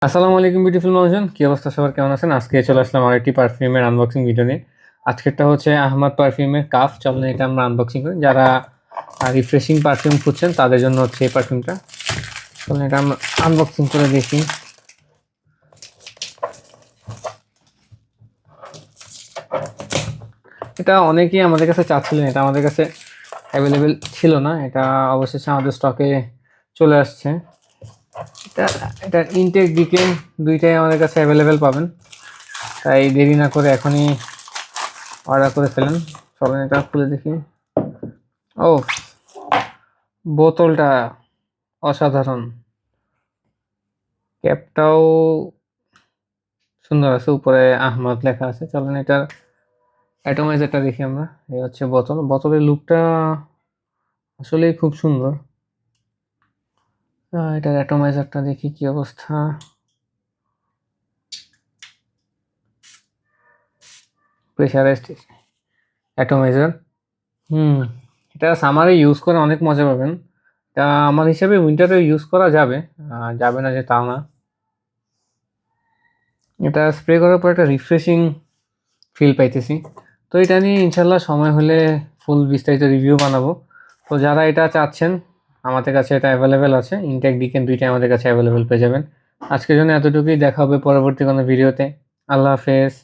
আসসালামু আলাইকুম বিউটিফুল মানুষজন, কি অবস্থা সবার, কেমন আছেন? আজকে চলে আসলাম আরেকটি পারফিউমের আনবক্সিং ভিডিও নিয়ে। আজকেরটা হচ্ছে আহমাদ পারফিউমের কাফ। চলেন এটা আমরা আনবক্সিং করি। যারা রিফ্রেশিং পারফিউম খুঁজছেন তাদের জন্য হচ্ছে এই পারফিউমটা। চলেন এটা আমরা আনবক্সিং করে দেখি। এটা অনেকেই আমাদের কাছে চাচ্ছিলেন, এটা আমাদের কাছে অ্যাভেলেবেল ছিল না। এটা অবশেষে আমাদের স্টকে চলে আসছে। এটা এটার ইনটেক ডিকেন দুইটাই আমাদের কাছে অ্যাভেলেবেল পাবেন, তাই দেরি না করে এখনই অর্ডার করে ফেলেন। চলেন এটা খুলে দেখি। ও, বোতলটা অসাধারণ, ক্যাপটাও সুন্দর আছে, উপরে আহমদ লেখা আছে। চলেন এটার অ্যাটোমাইজারটা দেখি আমরা। এই হচ্ছে বোতল, বোতলের লুকটা আসলেই খুব সুন্দর। এটার অ্যাটোমাইজারটা দেখি কি অবস্থা। প্রেশারাইজড অ্যাটোমাইজার। এটা সামারে ইউজ করে অনেক মজা পাবেন। এটা আমার হিসাবে উইন্টারে ইউজ করা যাবে, যাবে না যে তাও না। এটা স্প্রে করার পর একটা রিফ্রেশিং ফিল পাইতেছি। তো এটা নিয়ে ইনশাল্লাহ সময় হলে ফুল বিস্তারিত রিভিউ বানাবো। তো যারা এটা চাচ্ছেন, আমাদের কাছে এটা অ্যাভেলেবেল আছে। ইনটেক ডিকেন দুইটাই আমাদের কাছে অ্যাভেলেবেল পেয়ে যাবেন। আজকের জন্য এতটুকুই, দেখা হবে পরবর্তী কোনো ভিডিওতে। আল্লাহ হাফেজ।